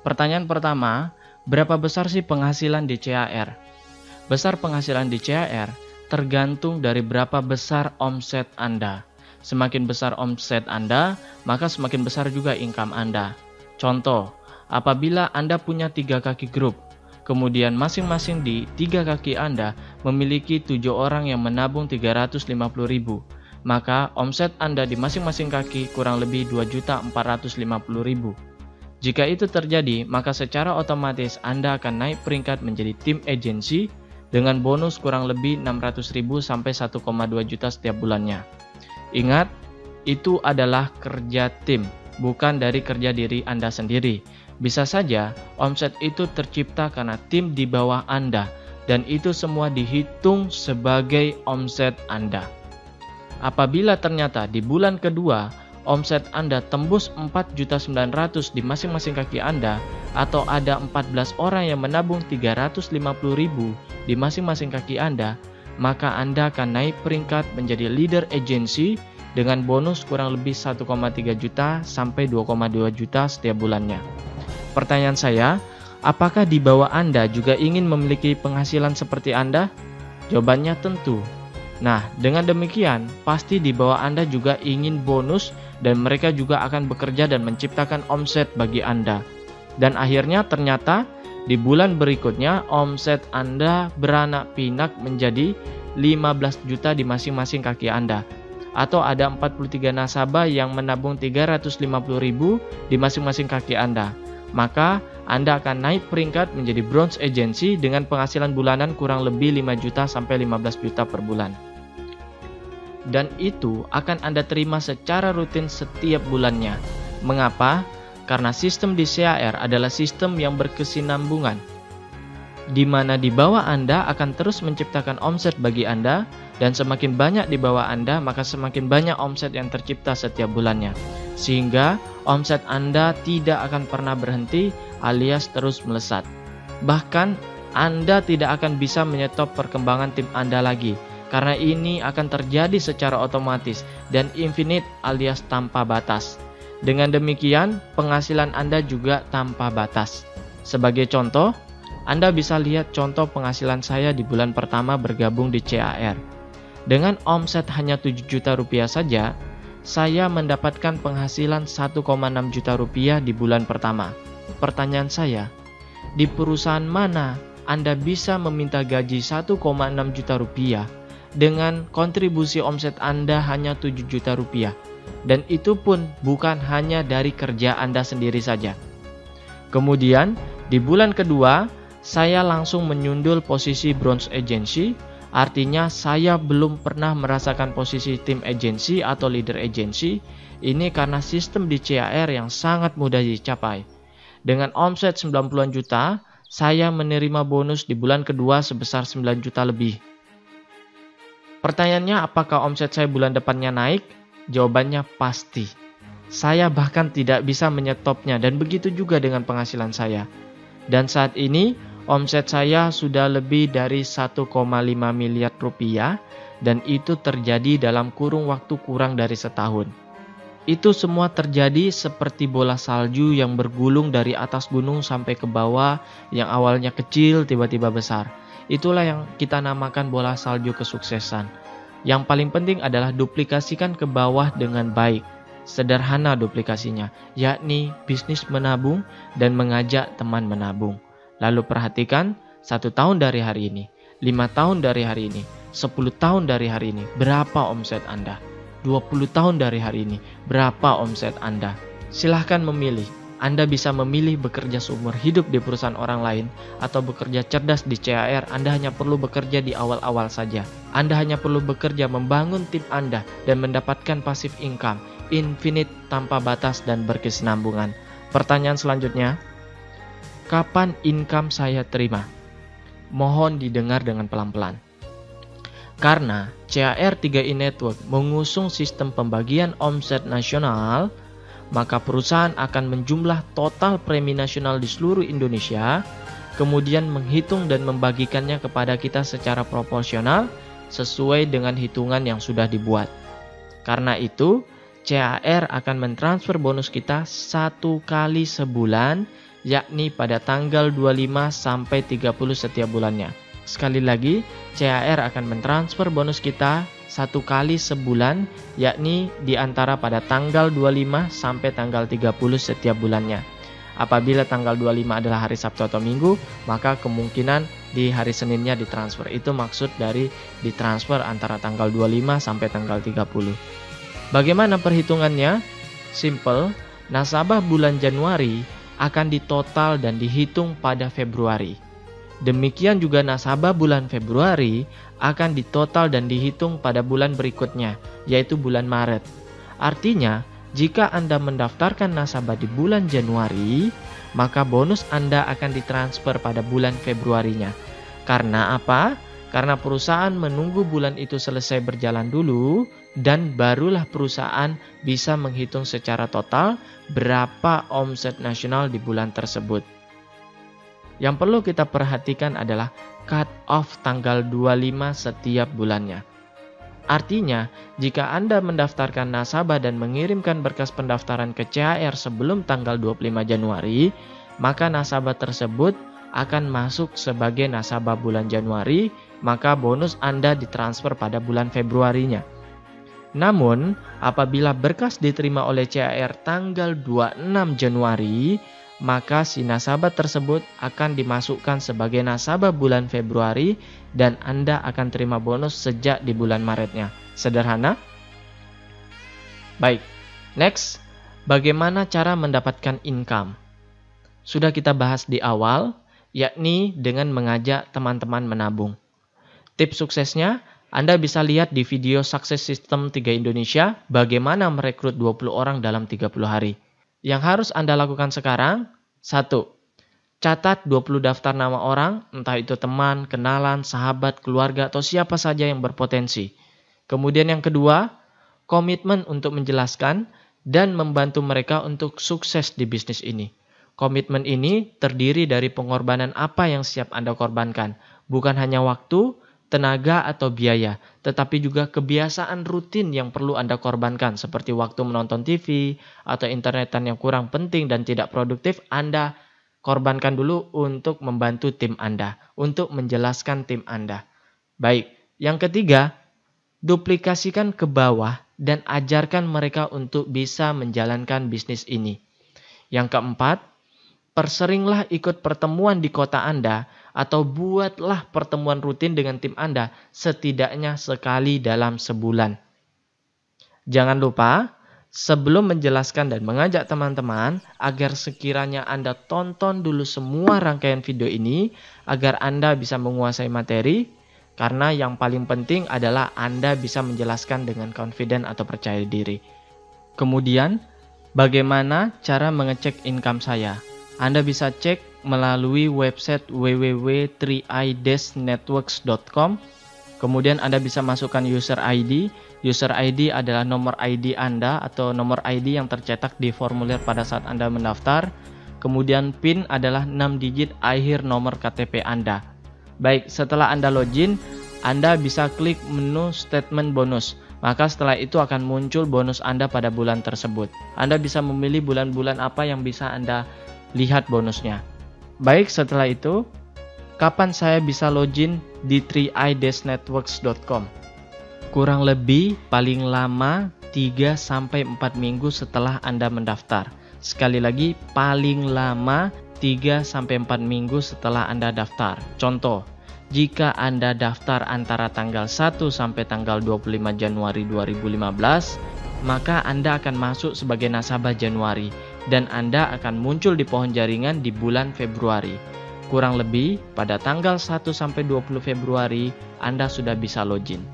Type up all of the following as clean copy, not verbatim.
Pertanyaan pertama, berapa besar sih penghasilan di CAR? Besar penghasilan di CAR tergantung dari berapa besar omset Anda. Semakin besar omset Anda, maka semakin besar juga income Anda. Contoh, apabila Anda punya 3 kaki grup, kemudian masing-masing di 3 kaki Anda memiliki 7 orang yang menabung 350.000, maka omset Anda di masing-masing kaki kurang lebih 2.450.000. Jika itu terjadi, maka secara otomatis Anda akan naik peringkat menjadi tim agency dengan bonus kurang lebih 600.000 sampai 1,2 juta setiap bulannya. Ingat, itu adalah kerja tim, bukan dari kerja diri Anda sendiri. Bisa saja omset itu tercipta karena tim di bawah Anda, dan itu semua dihitung sebagai omset Anda. Apabila ternyata di bulan kedua omset Anda tembus 4.900.000 di masing-masing kaki Anda, atau ada 14 orang yang menabung 350.000 di masing-masing kaki Anda, maka Anda akan naik peringkat menjadi leader agency dengan bonus kurang lebih 1,3 juta sampai 2,2 juta setiap bulannya. Pertanyaan saya, apakah di bawah Anda juga ingin memiliki penghasilan seperti Anda? Jawabannya tentu. Nah, dengan demikian, pasti di bawah Anda juga ingin bonus dan mereka juga akan bekerja dan menciptakan omset bagi Anda. Dan akhirnya ternyata di bulan berikutnya omset Anda beranak pinak menjadi 15 juta di masing-masing kaki Anda. Atau ada 43 nasabah yang menabung 350.000 di masing-masing kaki Anda. Maka Anda akan naik peringkat menjadi bronze agency dengan penghasilan bulanan kurang lebih 5 juta sampai 15 juta per bulan. Dan itu akan Anda terima secara rutin setiap bulannya. Mengapa? Karena sistem di CAR adalah sistem yang berkesinambungan, di mana di bawah Anda akan terus menciptakan omset bagi Anda, dan semakin banyak di bawah Anda, maka semakin banyak omset yang tercipta setiap bulannya. Sehingga omset Anda tidak akan pernah berhenti alias terus melesat. Bahkan Anda tidak akan bisa menyetop perkembangan tim Anda lagi, karena ini akan terjadi secara otomatis dan infinite alias tanpa batas. Dengan demikian, penghasilan Anda juga tanpa batas. Sebagai contoh, Anda bisa lihat contoh penghasilan saya di bulan pertama bergabung di CAR. Dengan omset hanya 7 juta rupiah saja, saya mendapatkan penghasilan 1,6 juta rupiah di bulan pertama. Pertanyaan saya, di perusahaan mana Anda bisa meminta gaji 1,6 juta rupiah dengan kontribusi omset Anda hanya 7 juta rupiah? Dan itu pun bukan hanya dari kerja Anda sendiri saja. Kemudian, di bulan kedua, saya langsung menyundul posisi bronze agency, artinya saya belum pernah merasakan posisi tim agency atau leader agency. Ini karena sistem di CAR yang sangat mudah dicapai. Dengan omset 90-an juta, saya menerima bonus di bulan kedua sebesar 9 juta lebih. Pertanyaannya, apakah omset saya bulan depannya naik? Jawabannya pasti. Saya bahkan tidak bisa menyetopnya, dan begitu juga dengan penghasilan saya. Dan saat ini omset saya sudah lebih dari 1,5 miliar rupiah, dan itu terjadi dalam kurun waktu kurang dari setahun. Itu semua terjadi seperti bola salju yang bergulung dari atas gunung sampai ke bawah, yang awalnya kecil tiba-tiba besar. Itulah yang kita namakan bola salju kesuksesan. Yang paling penting adalah duplikasikan ke bawah dengan baik. Sederhana duplikasinya, yakni bisnis menabung dan mengajak teman menabung. Lalu perhatikan 1 tahun dari hari ini, 5 tahun dari hari ini, 10 tahun dari hari ini, berapa omset Anda? 20 tahun dari hari ini, berapa omset Anda? Silahkan memilih. Anda bisa memilih bekerja seumur hidup di perusahaan orang lain atau bekerja cerdas di CAR. Anda hanya perlu bekerja di awal-awal saja. Anda hanya perlu bekerja membangun tim Anda dan mendapatkan passive income, infinite tanpa batas dan berkesinambungan. Pertanyaan selanjutnya, kapan income saya terima? Mohon didengar dengan pelan-pelan. Karena CAR 3i Network mengusung sistem pembagian omset nasional, maka perusahaan akan menjumlah total premi nasional di seluruh Indonesia, kemudian menghitung dan membagikannya kepada kita secara proporsional sesuai dengan hitungan yang sudah dibuat. Karena itu, CAR akan mentransfer bonus kita 1 kali sebulan yakni pada tanggal 25 sampai 30 setiap bulannya. Sekali lagi, CAR akan mentransfer bonus kita satu kali sebulan, yakni di antara pada tanggal 25 sampai tanggal 30 setiap bulannya. Apabila tanggal 25 adalah hari Sabtu atau Minggu, maka kemungkinan di hari Seninnya ditransfer. Itu maksud dari ditransfer antara tanggal 25 sampai tanggal 30. Bagaimana perhitungannya? Simple, nasabah bulan Januari akan ditotal dan dihitung pada Februari. Demikian juga nasabah bulan Februari akan ditotal dan dihitung pada bulan berikutnya, yaitu bulan Maret. Artinya, jika Anda mendaftarkan nasabah di bulan Januari, maka bonus Anda akan ditransfer pada bulan Februarinya. Karena apa? Karena perusahaan menunggu bulan itu selesai berjalan dulu, dan barulah perusahaan bisa menghitung secara total berapa omset nasional di bulan tersebut. Yang perlu kita perhatikan adalah cut off tanggal 25 setiap bulannya. Artinya, jika Anda mendaftarkan nasabah dan mengirimkan berkas pendaftaran ke CAR sebelum tanggal 25 Januari, maka nasabah tersebut akan masuk sebagai nasabah bulan Januari, maka bonus Anda ditransfer pada bulan Februarinya. Namun, apabila berkas diterima oleh CAR tanggal 26 Januari, maka si nasabah tersebut akan dimasukkan sebagai nasabah bulan Februari dan Anda akan terima bonus sejak di bulan Maretnya. Sederhana? Baik, next, bagaimana cara mendapatkan income? Sudah kita bahas di awal, yakni dengan mengajak teman-teman menabung. Tips suksesnya, Anda bisa lihat di video Sukses System 3 Indonesia, bagaimana merekrut 20 orang dalam 30 hari. Yang harus Anda lakukan sekarang, 1. Catat 20 daftar nama orang, entah itu teman, kenalan, sahabat, keluarga, atau siapa saja yang berpotensi. Kemudian yang kedua, komitmen untuk menjelaskan dan membantu mereka untuk sukses di bisnis ini. Komitmen ini terdiri dari pengorbanan apa yang siap Anda korbankan, bukan hanya waktu, tenaga, atau biaya, tetapi juga kebiasaan rutin yang perlu Anda korbankan, seperti waktu menonton TV atau internetan yang kurang penting dan tidak produktif. Anda korbankan dulu untuk membantu tim Anda, untuk menjelaskan tim Anda. Baik, yang ketiga, duplikasikan ke bawah dan ajarkan mereka untuk bisa menjalankan bisnis ini. Yang keempat, perseringlah ikut pertemuan di kota Anda atau buatlah pertemuan rutin dengan tim Anda setidaknya sekali dalam sebulan. Jangan lupa, sebelum menjelaskan dan mengajak teman-teman agar sekiranya Anda tonton dulu semua rangkaian video ini agar Anda bisa menguasai materi, karena yang paling penting adalah Anda bisa menjelaskan dengan confident atau percaya diri. Kemudian, bagaimana cara mengecek income saya? Anda bisa cek melalui website www.3i-networks.com. Kemudian Anda bisa masukkan user ID. User ID adalah nomor ID Anda atau nomor ID yang tercetak di formulir pada saat Anda mendaftar. Kemudian PIN adalah 6 digit akhir nomor KTP Anda. Baik, setelah Anda login, Anda bisa klik menu statement bonus. Maka setelah itu akan muncul bonus Anda pada bulan tersebut. Anda bisa memilih bulan-bulan apa yang bisa Anda lihat bonusnya. Baik, setelah itu, kapan saya bisa login di 3i-networks.com? Kurang lebih paling lama 3-4 minggu setelah Anda mendaftar. Sekali lagi, paling lama 3-4 minggu setelah Anda daftar. Contoh, jika Anda daftar antara tanggal 1 sampai tanggal 25 Januari 2015, maka Anda akan masuk sebagai nasabah Januari dan Anda akan muncul di pohon jaringan di bulan Februari. Kurang lebih pada tanggal 1 sampai 20 Februari Anda sudah bisa login.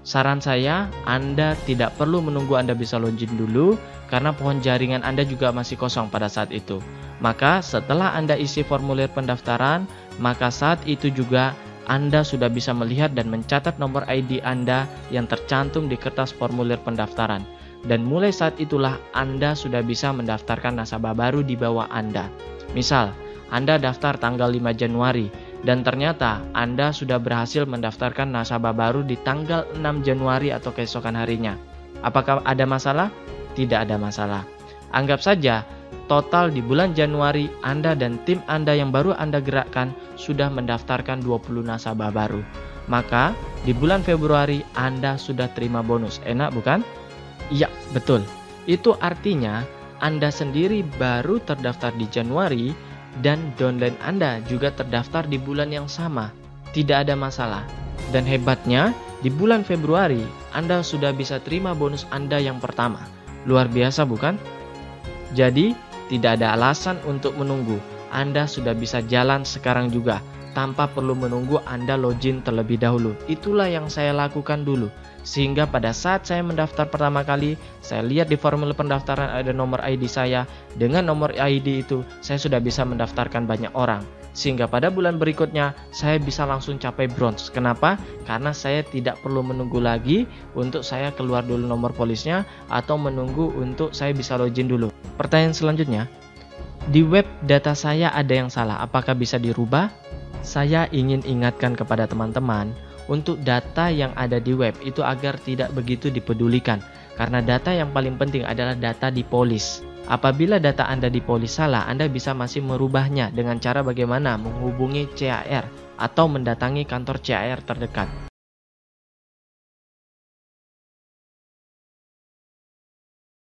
Saran saya, Anda tidak perlu menunggu Anda bisa login dulu karena pohon jaringan Anda juga masih kosong pada saat itu. Maka setelah Anda isi formulir pendaftaran, maka saat itu juga Anda sudah bisa melihat dan mencatat nomor ID Anda yang tercantum di kertas formulir pendaftaran. Dan mulai saat itulah Anda sudah bisa mendaftarkan nasabah baru di bawah Anda. Misal, Anda daftar tanggal 5 Januari dan ternyata Anda sudah berhasil mendaftarkan nasabah baru di tanggal 6 Januari atau keesokan harinya. Apakah ada masalah? Tidak ada masalah. Anggap saja total di bulan Januari Anda dan tim Anda yang baru Anda gerakkan sudah mendaftarkan 20 nasabah baru. Maka di bulan Februari Anda sudah terima bonus. Enak bukan? Iya, betul. Itu artinya Anda sendiri baru terdaftar di Januari dan downline Anda juga terdaftar di bulan yang sama. Tidak ada masalah. Dan hebatnya, di bulan Februari Anda sudah bisa terima bonus Anda yang pertama. Luar biasa bukan? Jadi, tidak ada alasan untuk menunggu. Anda sudah bisa jalan sekarang juga, tanpa perlu menunggu Anda login terlebih dahulu. Itulah yang saya lakukan dulu. Sehingga pada saat saya mendaftar pertama kali, saya lihat di formulir pendaftaran ada nomor ID saya. Dengan nomor ID itu, saya sudah bisa mendaftarkan banyak orang. Sehingga pada bulan berikutnya, saya bisa langsung capai bronze. Kenapa? Karena saya tidak perlu menunggu lagi untuk saya keluar dulu nomor polisnya atau menunggu untuk saya bisa login dulu. Pertanyaan selanjutnya, di web data saya ada yang salah. Apakah bisa dirubah? Saya ingin ingatkan kepada teman-teman untuk data yang ada di web itu agar tidak begitu dipedulikan. Karena data yang paling penting adalah data di polis. Apabila data Anda di polis salah, Anda bisa masih merubahnya dengan cara bagaimana menghubungi CAR atau mendatangi kantor CAR terdekat.